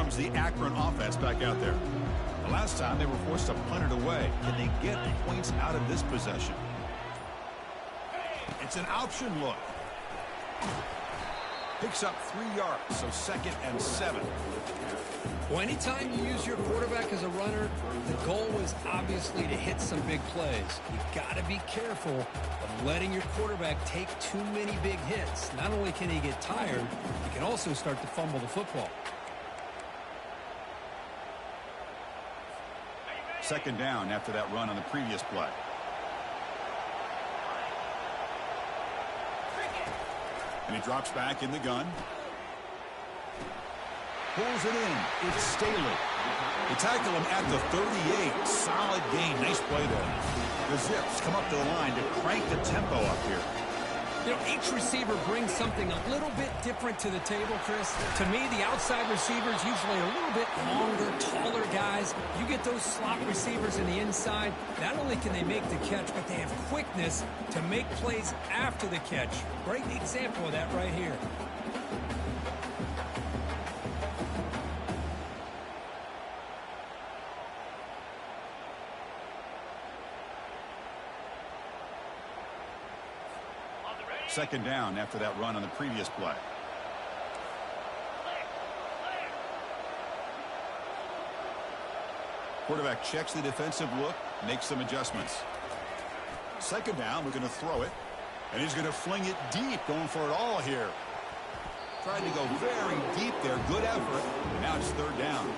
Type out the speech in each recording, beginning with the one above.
comes the Akron offense back out there. The last time they were forced to punt it away. Can they get points out of this possession? It's an option look. Picks up 3 yards, so 2nd and 7. Well, anytime you use your quarterback as a runner, the goal is obviously to hit some big plays. You've got to be careful of letting your quarterback take too many big hits. Not only can he get tired, he can also start to fumble the football. 2nd down after that run on the previous play. And he drops back in the gun. Pulls it in. It's Staley. They tackle him at the 38. Solid gain. Nice play there. The Zips come up to the line to crank the tempo up here. You know, each receiver brings something a little bit different to the table, Chris. To me, the outside receivers usually a little bit longer, taller guys. You get those slot receivers in the inside, not only can they make the catch, but they have quickness to make plays after the catch. Great example of that right here. Second down after that run on the previous play. Quarterback checks the defensive look, makes some adjustments. Second down, we're going to throw it. And he's going to fling it deep, going for it all here. Tried to go very deep there. Good effort. And now it's 3rd down.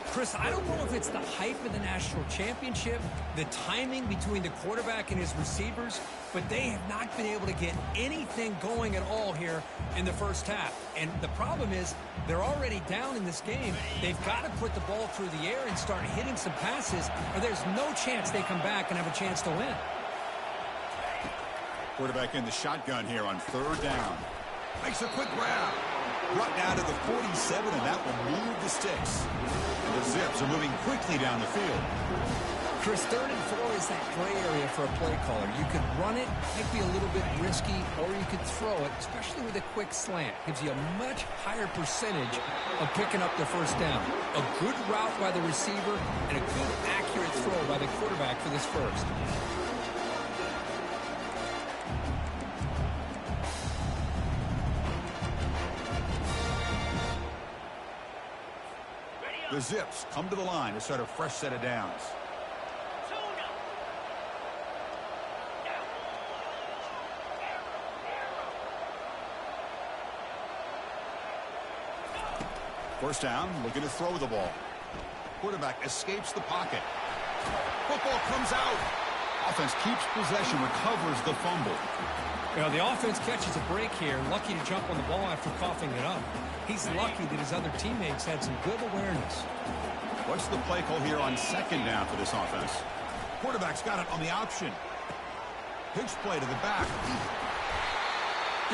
Chris, I don't know if it's the hype of the national championship, the timing between the quarterback and his receivers, but they have not been able to get anything going at all here in the first half. And the problem is they're already down in this game. They've got to put the ball through the air and start hitting some passes, or there's no chance they come back and have a chance to win. Quarterback in the shotgun here on 3rd down. Makes a quick grab. Brought down to the 47, and that will move the sticks. And the Zips are moving quickly down the field. Chris, 3rd and 4 is that gray area for a play caller. You could run it, might be a little bit risky, or you could throw it, especially with a quick slant. Gives you a much higher percentage of picking up the 1st down. A good route by the receiver and a good accurate throw by the quarterback for this 1st. The Zips come to the line to start a fresh set of downs. First down, looking to throw the ball. Quarterback escapes the pocket. Football comes out. Offense keeps possession, recovers the fumble. You know, the offense catches a break here, lucky to jump on the ball after coughing it up. He's lucky that his other teammates had some good awareness. What's the play call here on 2nd down for this offense? Quarterback's got it on the option. Pitch play to the back.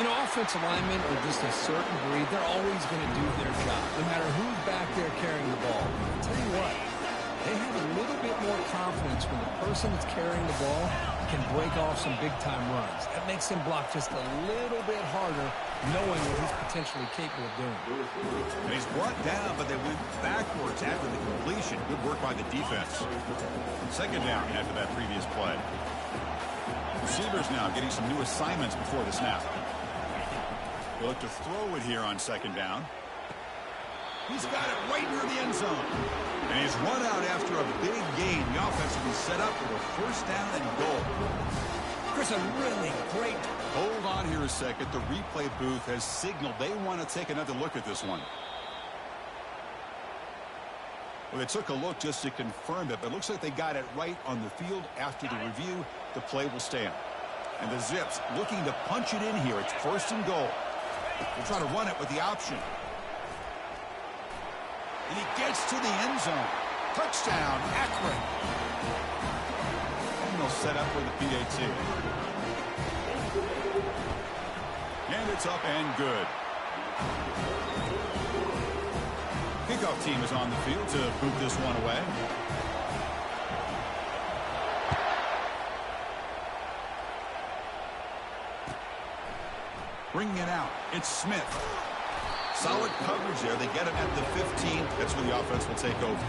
You know, offensive linemen are just a certain breed. They're always going to do their job, no matter who's back there carrying the ball. I'll tell you what, they have a little bit more confidence when the person that's carrying the ball can break off some big-time runs. That makes him block just a little bit harder, knowing what he's potentially capable of doing. And he's brought down, but they went backwards after the completion. Good work by the defense. 2nd down after that previous play. Receivers now getting some new assignments before the snap. They'll look to throw it here on 2nd down. He's got it right near the end zone. And he's run out after a big gain. The offense will be set up for a 1st down and goal. Chris, a really great... Hold on here a second. The replay booth has signaled they want to take another look at this one. Well, they took a look just to confirm it, but it looks like they got it right on the field. After the review, the play will stand. And the Zips looking to punch it in here. It's 1st and goal. They'll try to run it with the option. And he gets to the end zone. Touchdown, Akron. And they'll set up for the PAT. And it's up and good. Kickoff team is on the field to boot this one away. Bringing it out, it's Smith. Solid coverage there. They get him at the 15. That's where the offense will take over.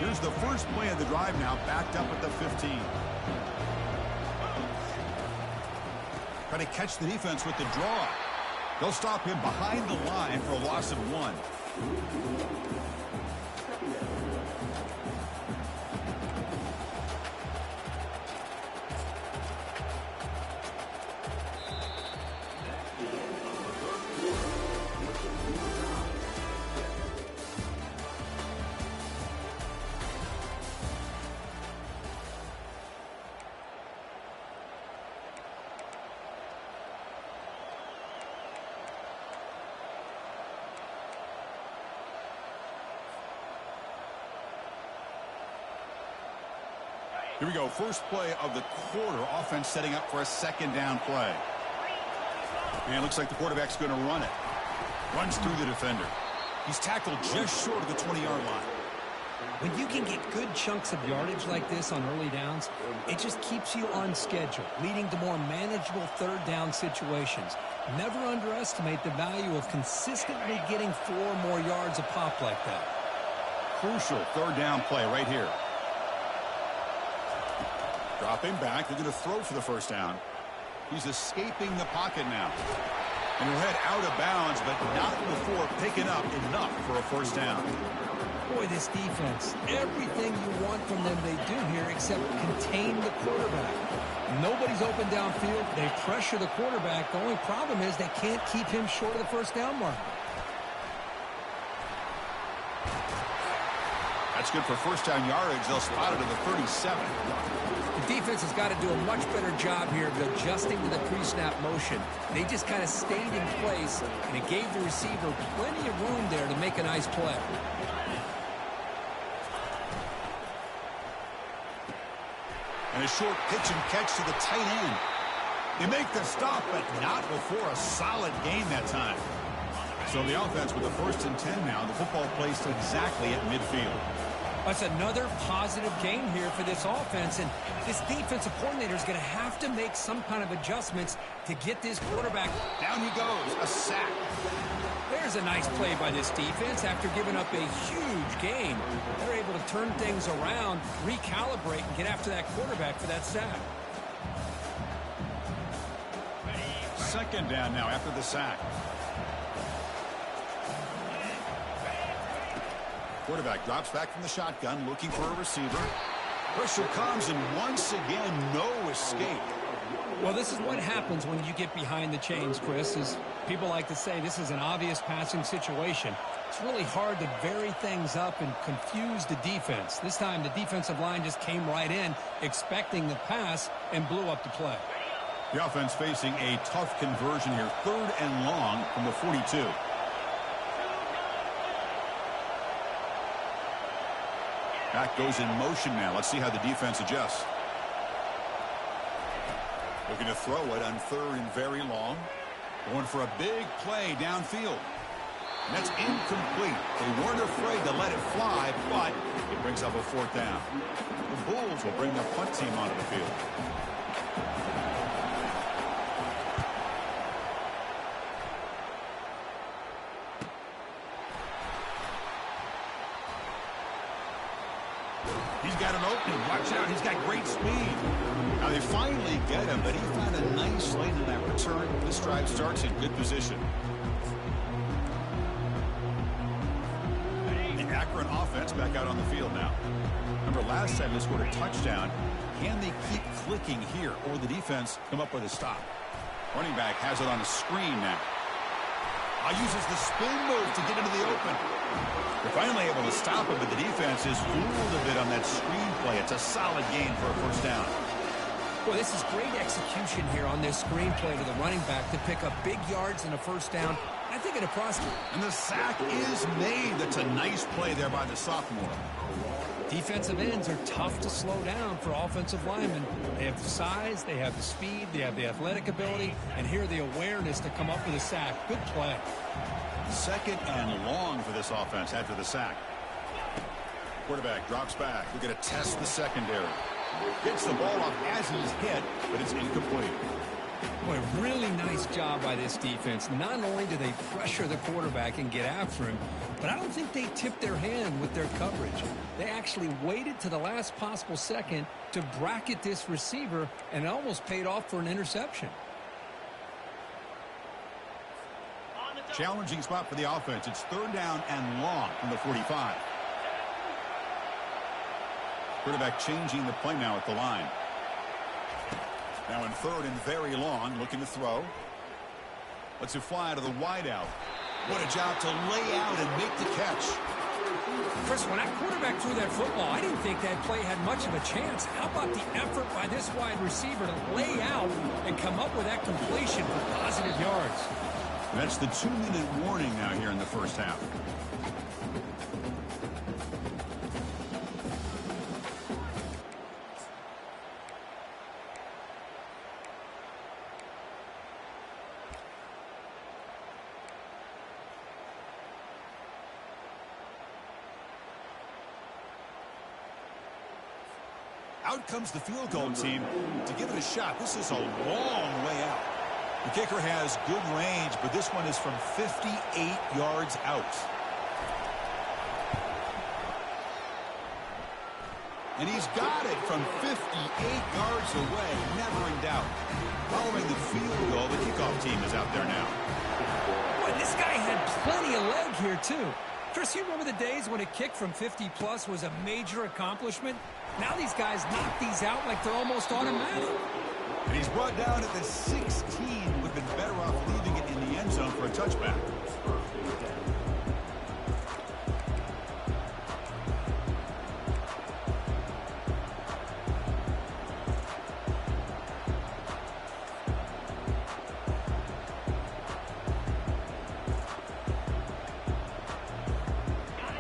Here's the first play of the drive now, backed up at the 15. Try to catch the defense with the draw. They'll stop him behind the line for a loss of 1. Here we go. First play of the quarter. Offense setting up for a second down play. And it looks like the quarterback's going to run it. Runs through the defender. He's tackled just short of the 20-yard line. When you can get good chunks of yardage like this on early downs, it just keeps you on schedule, leading to more manageable third down situations. Never underestimate the value of consistently getting 4 more yards a pop like that. Crucial third down play right here. Dropping back. They're going to throw for the first down. He's escaping the pocket now. And he'll head out of bounds, but not before picking up enough for a first down. Boy, this defense, everything you want from them they do here except contain the quarterback. Nobody's open downfield. They pressure the quarterback. The only problem is they can't keep him short of the first down mark. That's good for first down yardage. They'll spot it at the 37. The defense has got to do a much better job here of adjusting to the pre-snap motion. They just kind of stayed in place, and it gave the receiver plenty of room there to make a nice play. And a short pitch and catch to the tight end. They make the stop, but not before a solid gain that time. So the offense with the 1st and 10 now. The football placed exactly at midfield. That's another positive gain here for this offense, and this defensive coordinator is going to have to make some kind of adjustments to get this quarterback. Down he goes, a sack. There's a nice play by this defense after giving up a huge gain. They're able to turn things around, recalibrate, and get after that quarterback for that sack. Second down now after the sack. Quarterback drops back from the shotgun, looking for a receiver. Pressure comes, and once again, no escape. Well, this is what happens when you get behind the chains, Chris. As people like to say, this is an obvious passing situation. It's really hard to vary things up and confuse the defense. This time, the defensive line just came right in, expecting the pass, and blew up the play. The offense facing a tough conversion here. 3rd and long from the 42. Back goes in motion now. Let's see how the defense adjusts. Looking to throw it on 3rd and very long. Going for a big play downfield. And that's incomplete. They weren't afraid to let it fly, but it brings up a 4th down. The Bulls will bring their punt team onto the field. He's got an opening. Watch out. He's got great speed. Now they finally get him, but he found a nice lane in that return. This drive starts in good position. The Akron offense back out on the field now. Remember last time they scored a touchdown. Can they keep clicking here, or the defense come up with a stop? Running back has it on a screen now. Uses the spin move to get into the open. They're finally able to stop him, but the defense is fooled a bit on that screen play. It's a solid gain for a first down. Well, this is great execution here on this screen play to the running back to pick up big yards and a first down. I think in a process. And the sack is made. That's a nice play there by the sophomore. Defensive ends are tough to slow down for offensive linemen. They have the size, they have the speed, they have the athletic ability, and here the awareness to come up with a sack. Good play. 2nd and long for this offense after the sack. Quarterback drops back. We're going to test the secondary. Gets the ball up as he's hit, but it's incomplete. Boy, really nice job by this defense. Not only do they pressure the quarterback and get after him, but I don't think they tipped their hand with their coverage. They actually waited to the last possible second to bracket this receiver, and it almost paid off for an interception. Challenging spot for the offense. It's 3rd down and long from the 45. Quarterback changing the play now at the line. Now in 3rd and very long, looking to throw. Lets it fly to the wideout. What a job to lay out and make the catch. Chris, when that quarterback threw that football, I didn't think that play had much of a chance. How about the effort by this wide receiver to lay out and come up with that completion for positive yards? That's the 2-minute warning now here in the first half. Out comes the field goal team to give it a shot. This is a long way out. The kicker has good range, but this one is from 58 yards out. And he's got it from 58 yards away, never in doubt. Following the field goal, the kickoff team is out there now. Boy, this guy had plenty of leg here, too. Chris, you remember the days when a kick from 50-plus was a major accomplishment? Now these guys knock these out like they're almost automatic. And he's brought down at the 16. Would have been better off leaving it in the end zone for a touchback.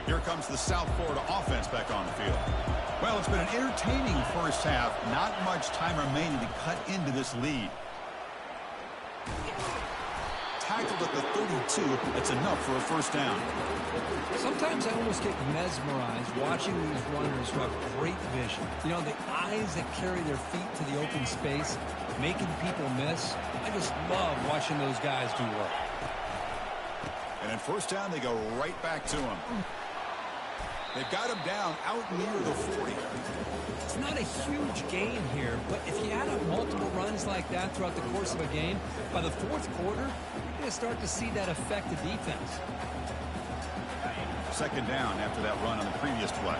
Here comes the South Florida offense back on the field. Well, it's been an entertaining first half. Not much time remaining to cut into this lead. Tackled at the 32. That's enough for a first down. Sometimes I almost get mesmerized watching these runners who have great vision. You know, the eyes that carry their feet to the open space, making people miss. I just love watching those guys do work. And in first down, they go right back to him. They've got him down out near the 40. It's not a huge gain here, but if you add up multiple runs like that throughout the course of a game, by the 4th quarter, you're going to start to see that affect the defense. Second down after that run on the previous play.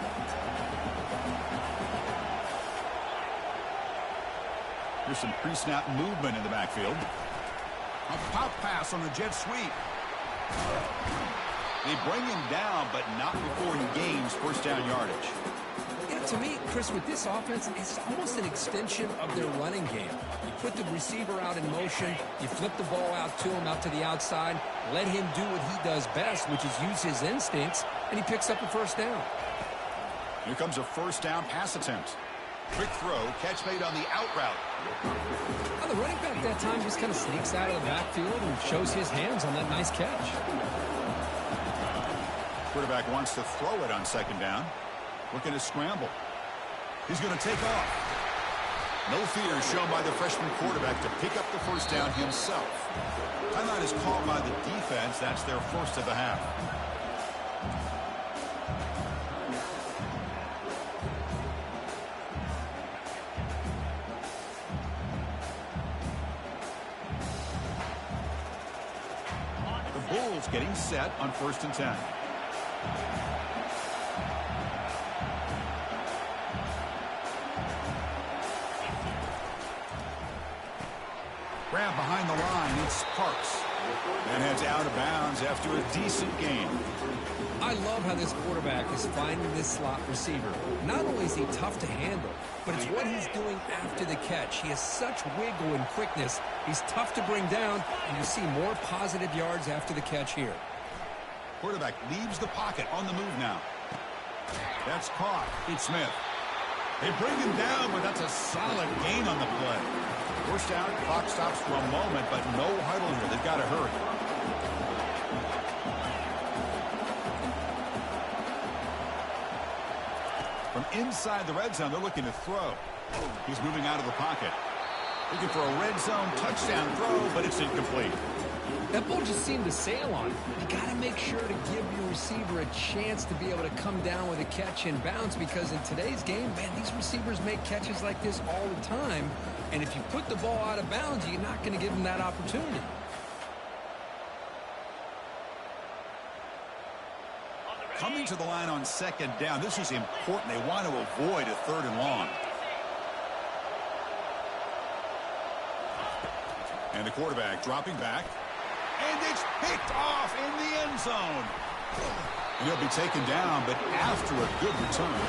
Here's some pre-snap movement in the backfield. A pop pass on the jet sweep. They bring him down, but not before he gains first down yardage. Yeah, to me, Chris, with this offense, it's almost an extension of their running game. You put the receiver out in motion, you flip the ball out to him, out to the outside, let him do what he does best, which is use his instincts, and he picks up a first down. Here comes a first down pass attempt. Quick throw, catch made on the out route. Well, the running back that time just kind of sneaks out of the backfield and shows his hands on that nice catch. Quarterback wants to throw it on second down. Looking to scramble. He's going to take off. No fear shown by the freshman quarterback to pick up the first down himself. Timeout is called by the defense. That's their first of the half. The Bulls getting set on 1st and 10. Grab behind the line. It's Parks. And heads out of bounds after a decent gain. I love how this quarterback is finding this slot receiver. Not only is he tough to handle, but it's what he's doing after the catch. He has such wiggle and quickness. He's tough to bring down, and you see more positive yards after the catch here. Quarterback leaves the pocket on the move now. That's caught. It's Smith. They bring him down, but that's a solid gain on the play. First down, clock stops for a moment, but no huddle here. They've got to hurry. From inside the red zone, they're looking to throw. He's moving out of the pocket. Looking for a red zone touchdown throw, but it's incomplete. That ball just seemed to sail on him. You got to make sure to give your receiver a chance to be able to come down with a catch and bounce, because in today's game, man, these receivers make catches like this all the time. And if you put the ball out of bounds, you're not going to give them that opportunity. Coming to the line on second down. This is important. They want to avoid a 3rd and long. And the quarterback dropping back. And it's picked off in the end zone. And he'll be taken down, but after a good return.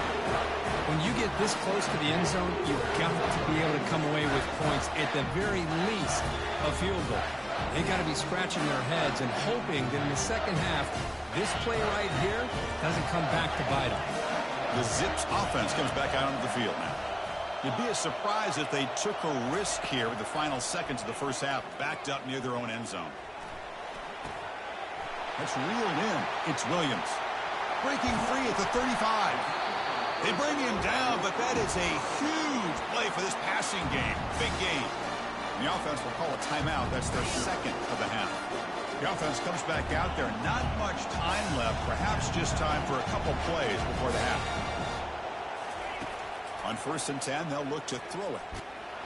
When you get this close to the end zone, you've got to be able to come away with points, at the very least, a field goal. They got to be scratching their heads and hoping that in the second half, this play right here doesn't come back to bite them. The Zips offense comes back out onto the field now. It'd be a surprise if they took a risk here with the final seconds of the first half, backed up near their own end zone. That's reeled in. It's Williams. Breaking free at the 35. They bring him down, but that is a huge play for this passing game. Big game. The offense will call a timeout. That's their second of the half. The offense comes back out there. Not much time left. Perhaps just time for a couple plays before the half. On 1st and 10, they'll look to throw it.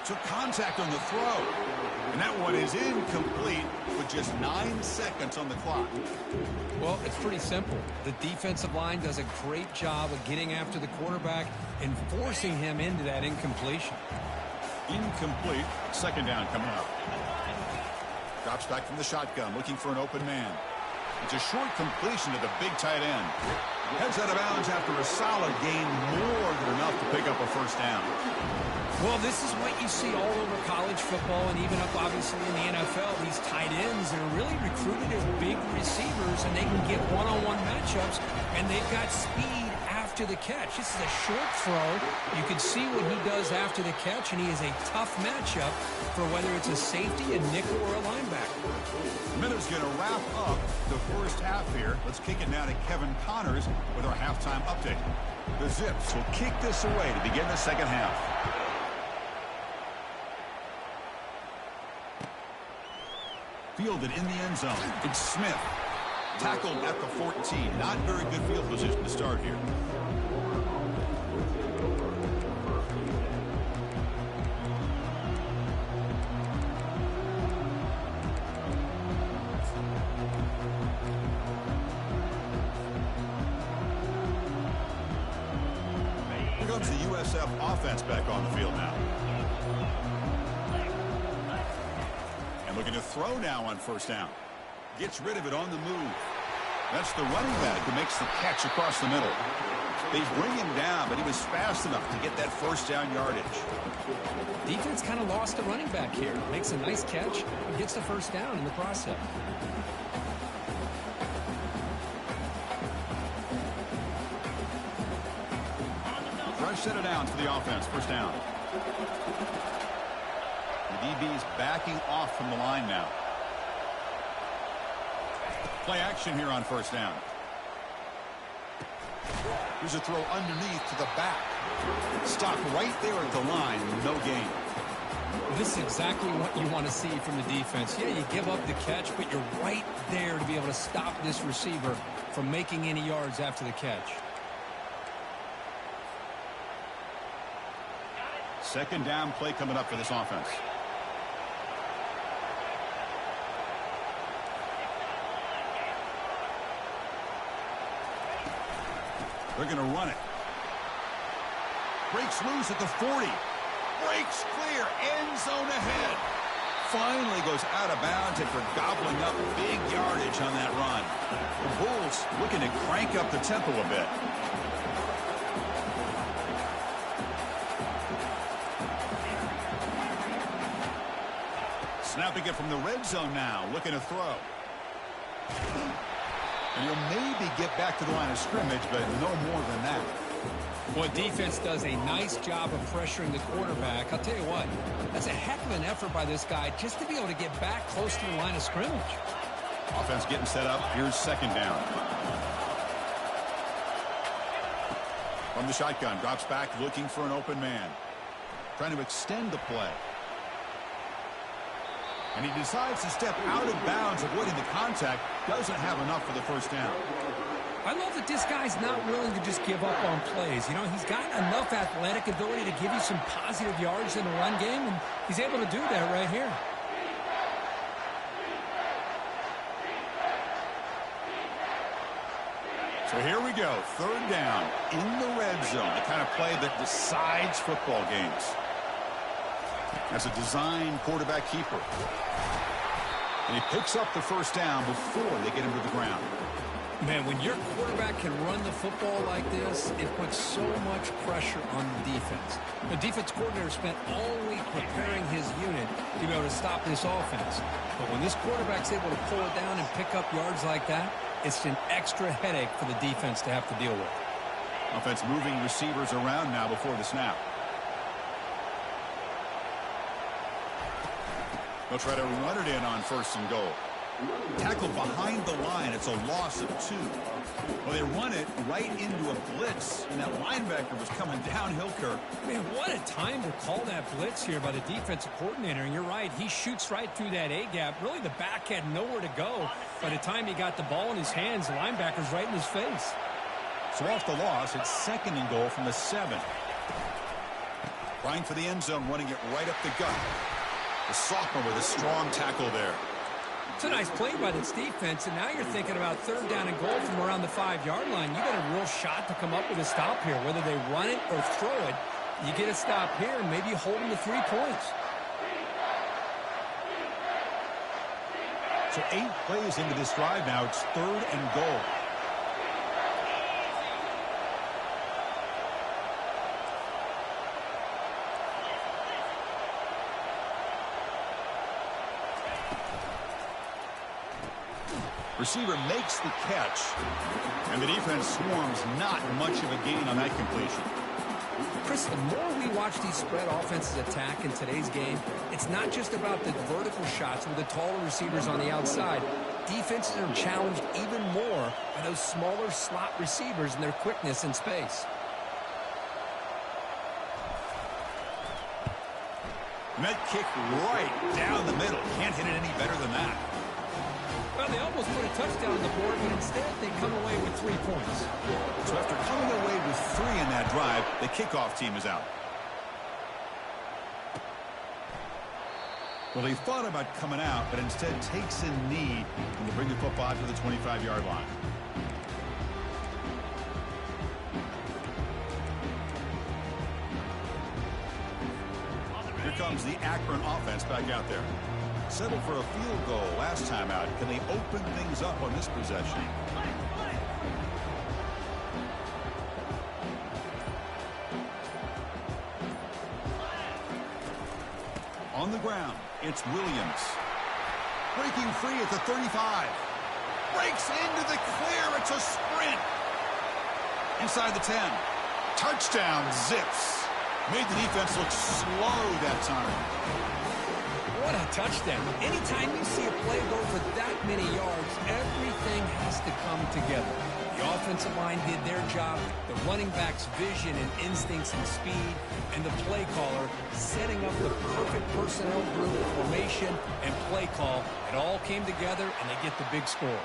Took contact on the throw. And that one is incomplete with just 9 seconds on the clock. Well, it's pretty simple. The defensive line does a great job of getting after the quarterback and forcing him into that incompletion. Incomplete. 2nd down coming up. Drops back from the shotgun, looking for an open man. It's a short completion to the big tight end. Heads out of bounds after a solid gain, more than enough to pick up a 1st down. Well, this is what you see all over college football and even up, obviously, in the NFL. These tight ends that are really recruited as big receivers, and they can get one-on-one matchups, and they've got speed after the catch. This is a short throw. You can see what he does after the catch, and he is a tough matchup for whether it's a safety, a nickel, or a linebacker. Miller's going to wrap up the first half here. Let's kick it now to Kevin Connors with our halftime update. The Zips will kick this away to begin the second half. Fielded in the end zone. It's Smith. Tackled at the 14. Not very good field position to start here. Here comes the USF offense back on the field now. Looking to throw now on 1st down. Gets rid of it on the move. That's the running back who makes the catch across the middle. They bring him down, but he was fast enough to get that 1st down yardage. Defense kind of lost the running back here. Makes a nice catch and gets the 1st down in the process. Fresh set of downs for the offense. 1st down. The DB's backing off from the line now. Play action here on 1st down. Here's a throw underneath to the back. Stop right there at the line. No gain. This is exactly what you want to see from the defense. Yeah, you give up the catch, but you're right there to be able to stop this receiver from making any yards after the catch. 2nd down play coming up for this offense. They're going to run it. Breaks loose at the 40. Breaks clear. End zone ahead. Finally goes out of bounds after gobbling up big yardage on that run. The Bulls looking to crank up the tempo a bit. Snapping it from the red zone now. Looking to throw. And he'll maybe get back to the line of scrimmage, but no more than that. Well, defense does a nice job of pressuring the quarterback. I'll tell you what, that's a heck of an effort by this guy just to be able to get back close to the line of scrimmage. Offense getting set up. Here's 2nd down. From the shotgun, drops back looking for an open man. trying to extend the play. And he decides to step out of bounds, avoiding the contact. Doesn't have enough for the first down. I love that this guy's not willing to just give up on plays. You know, he's got enough athletic ability to give you some positive yards in the run game, and he's able to do that right here. So here we go, third down in the red zone, the kind of play that decides football games. As a design quarterback keeper. And he picks up the first down before they get him to the ground. Man, when your quarterback can run the football like this, it puts so much pressure on the defense. The defense coordinator spent all week preparing his unit to be able to stop this offense. But when this quarterback's able to pull it down and pick up yards like that, it's an extra headache for the defense to have to deal with. Offense moving receivers around now before the snap. They'll try to run it in on first and goal. Tackled behind the line. It's a loss of 2. Well, they run it right into a blitz, and that linebacker was coming downhill, Kirk. Man, what a time to call that blitz here by the defensive coordinator. And you're right, he shoots right through that A-gap. Really, the back had nowhere to go. By the time he got the ball in his hands, the linebacker's right in his face. So off the loss, it's second and goal from the 7. Trying for the end zone, running it right up the gut. The sophomore with a strong tackle there. It's a nice play by this defense, and now you're thinking about third down and goal from around the 5-yard line. You got a real shot to come up with a stop here. Whether they run it or throw it, you get a stop here, and maybe you hold them to 3 points. So 8 plays into this drive now. It's third and goal. Receiver makes the catch, and the defense swarms. Not much of a gain on that completion. Chris, the more we watch these spread offenses attack in today's game, it's not just about the vertical shots with the taller receivers on the outside. Defenses are challenged even more by those smaller slot receivers and their quickness in space. And that kick right down the middle. Can't hit it any better than that. Well, they almost put a touchdown on the board, but instead they come away with 3 points. So after coming away with 3 in that drive, the kickoff team is out. Well, he thought about coming out, but instead takes a knee when they bring the football out to the 25-yard line. Here comes the Akron offense back out there. Settled for a field goal last time out. Can they open things up on this possession? On the ground, it's Williams. Breaking free at the 35. Breaks into the clear. It's a sprint. Inside the 10. Touchdown, Zips. Made the defense look slow that time. What a touchdown. Anytime you see a play go for that many yards, everything has to come together. The offensive line did their job, the running back's vision and instincts and speed, and the play caller setting up the perfect personnel group, formation, and play call. It all came together, and they get the big score.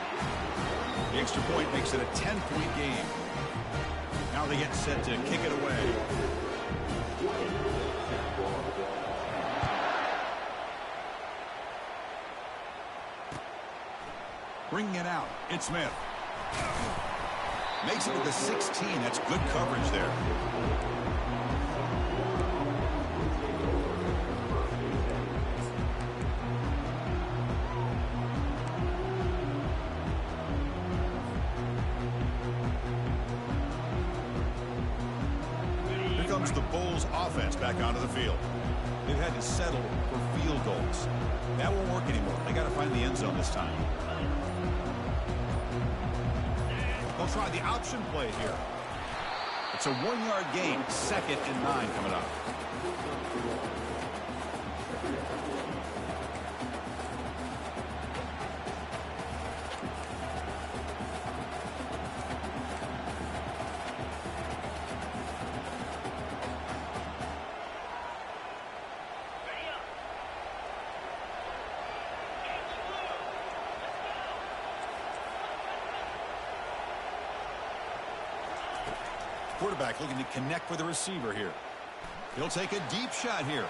The extra point makes it a 10-point game. Now they get set to kick it away. Bringing it out, it's Smith. Makes it to the 16. That's good coverage there. Here comes the Bulls offense back onto the field. They've had to settle for field goals. That won't work anymore. They got to find the end zone this time. They'll try the option play here. It's a 1-yard gain. 2nd and 9 coming up. quarterback looking to connect with the receiver here. He'll take a deep shot here.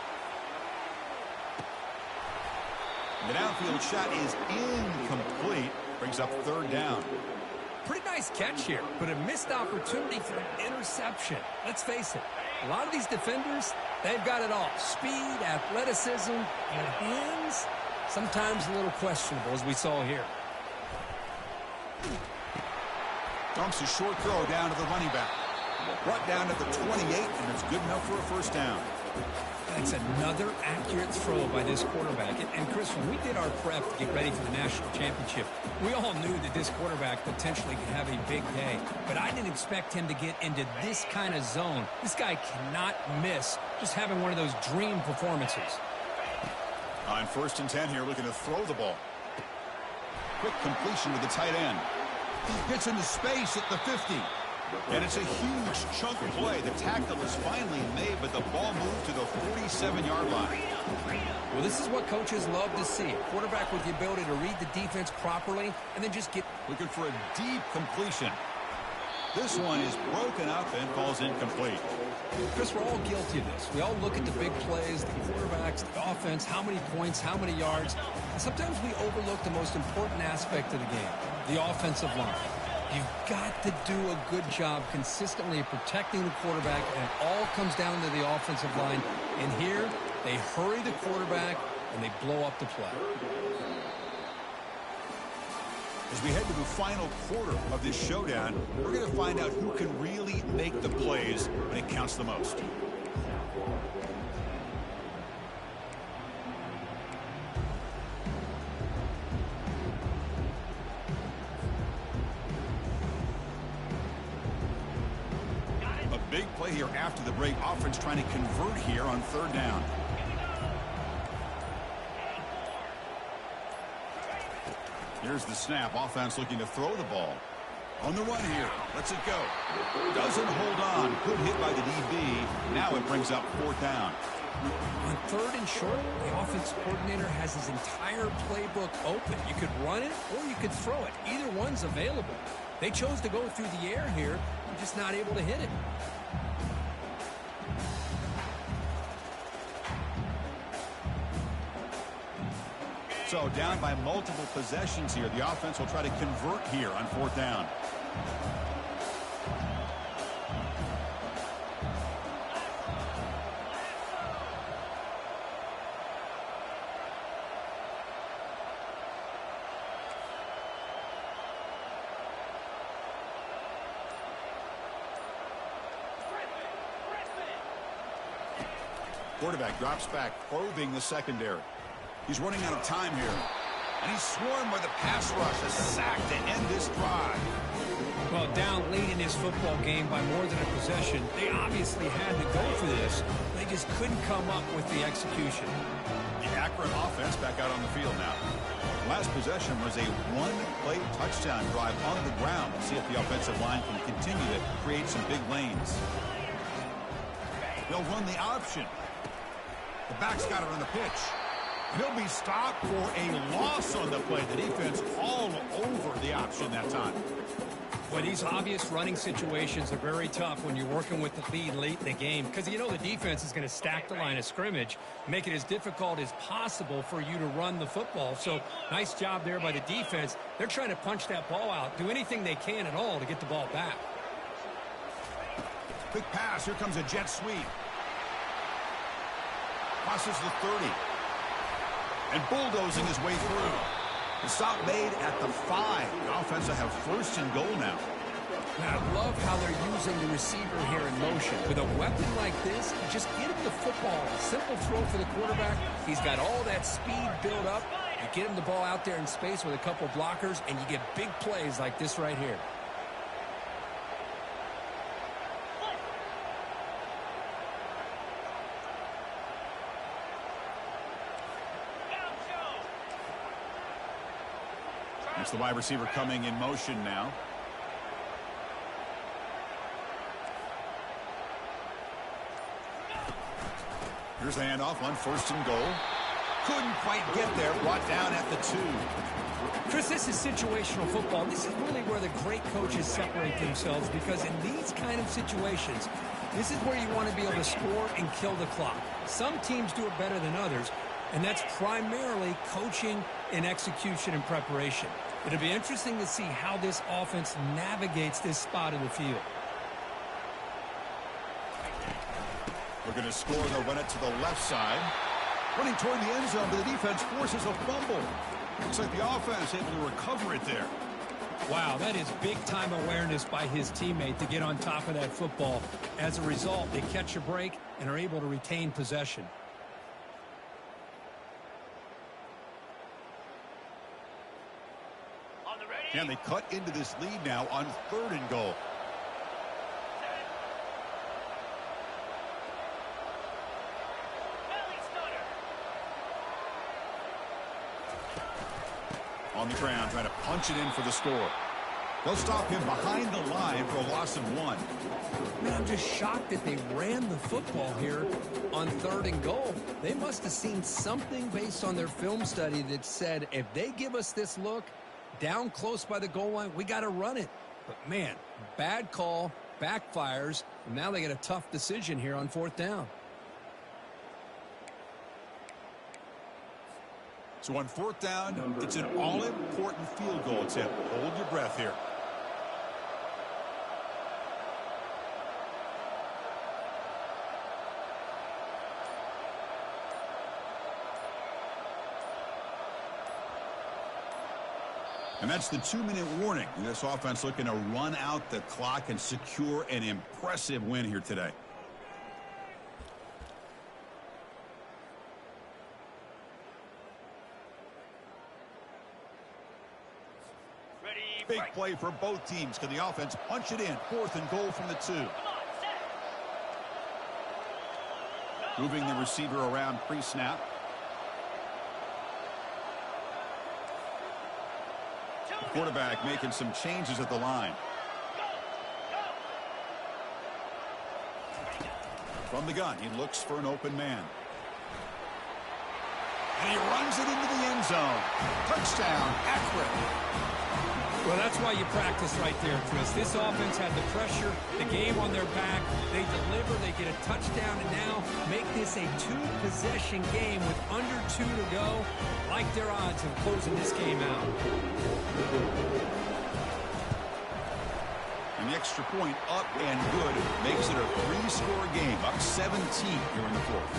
The downfield shot is incomplete. Brings up third down. Pretty nice catch here, but a missed opportunity for an interception. Let's face it, a lot of these defenders, they've got it all. Speed, athleticism, and hands, sometimes a little questionable, as we saw here. Dumps a short throw down to the running back. Brought down at the 28, and it's good enough for a first down. That's another accurate throw by this quarterback. And Chris, when we did our prep to get ready for the national championship, we all knew that this quarterback potentially could have a big day. But I didn't expect him to get into this kind of zone. This guy cannot miss just having one of those dream performances. On 1st and 10 here, looking to throw the ball. Quick completion with the tight end. He gets into space at the 50. And it's a huge chunk play. The tackle is finally made, but the ball moved to the 47-yard line. Well, this is what coaches love to see. A quarterback with the ability to read the defense properly and then just get... Looking for a deep completion. This one is broken up and falls incomplete. Chris, we're all guilty of this. We all look at the big plays, the quarterbacks, the offense, how many points, how many yards. And sometimes we overlook the most important aspect of the game, the offensive line. You've got to do a good job consistently protecting the quarterback, and it all comes down to the offensive line. And here, they hurry the quarterback, and they blow up the play. As we head to the final quarter of this showdown, we're going to find out who can really make the plays when it counts the most. Big play here after the break. Offense trying to convert here on 3rd down. Here's the snap. Offense looking to throw the ball. On the run here. Lets it go. Doesn't hold on. Good hit by the DB. Now it brings up 4th down. On 3rd and short, the offense coordinator has his entire playbook open. You could run it or you could throw it. Either one's available. They chose to go through the air here. They're just not able to hit it. So down by multiple possessions here. The offense will try to convert here on 4th down. Quarterback drops back, probing the secondary. He's running out of time here. And he's swarmed by the pass rush. A sack to end this drive. Well, down late in this football game by more than a possession, they obviously had to go for this. They just couldn't come up with the execution. The Akron offense back out on the field now. Last possession was a one-play touchdown drive on the ground. We'll see if the offensive line can continue to create some big lanes. They'll run the option. The back's got it on the pitch. He'll be stopped for a loss on the play. The defense all over the option that time. Well, these obvious running situations are very tough when you're working with the lead late in the game because you know the defense is going to stack the line of scrimmage, make it as difficult as possible for you to run the football. So nice job there by the defense. They're trying to punch that ball out, do anything they can at all to get the ball back. Quick pass. Here comes a jet sweep. Crosses the 30. And bulldozing his way through. The stop made at the 5. The offense will have 1st and goal now. And I love how they're using the receiver here in motion. With a weapon like this, just get him the football. A simple throw for the quarterback. He's got all that speed built up. You get him the ball out there in space with a couple blockers, and you get big plays like this right here. It's the wide receiver coming in motion now. Here's the handoff on 1st and goal. Couldn't quite get there. Brought down at the 2. Chris, this is situational football. This is really where the great coaches separate themselves, because in these kind of situations, this is where you want to be able to score and kill the clock. Some teams do it better than others, and that's primarily coaching and execution and preparation. It'll be interesting to see how this offense navigates this spot of the field. Looking to score, they'll run it to the left side. Running toward the end zone, but the defense forces a fumble. Looks like the offense able to recover it there. Wow, that is big-time awareness by his teammate to get on top of that football. As a result, they catch a break and are able to retain possession. Can they cut into this lead now on 3rd and goal? On the ground, trying to punch it in for the score. They'll stop him behind the line for a loss of 1. Man, I'm just shocked that they ran the football here on 3rd and goal. They must have seen something based on their film study that said, if they give us this look down close by the goal line, we got to run it. But, man, bad call, backfires, and now they get a tough decision here on 4th down. So on 4th down, it's an all-important field goal attempt. Hold your breath here. And that's the 2-minute warning. And this offense looking to run out the clock and secure an impressive win here today. Big play for both teams. Can the offense punch it in? 4th and goal from the 2. Moving the receiver around pre-snap. The quarterback making some changes at the line. From the gun, he looks for an open man. And he runs it into the end zone. Touchdown, accurate. Well, that's why you practice right there, Chris. This offense had the pressure, the game on their back. They deliver, they get a touchdown, and now make this a 2-possession game with under 2 to go. Like their odds of closing this game out. And the extra point up and good makes it a 3-score game, up 17 here in the 4th.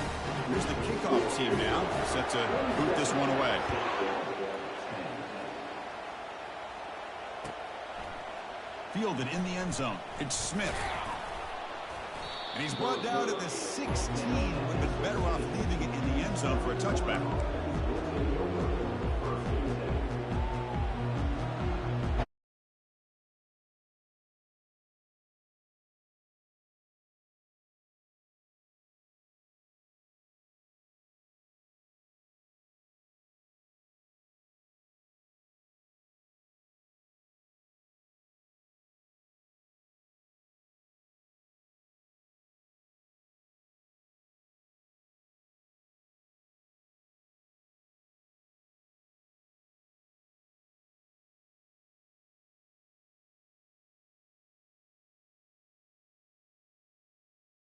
Here's the kickoff team now, set to boot this one away. Fielded in the end zone. It's Smith. And he's brought down at the 16. Would have been better off leaving it in the end zone for a touchback.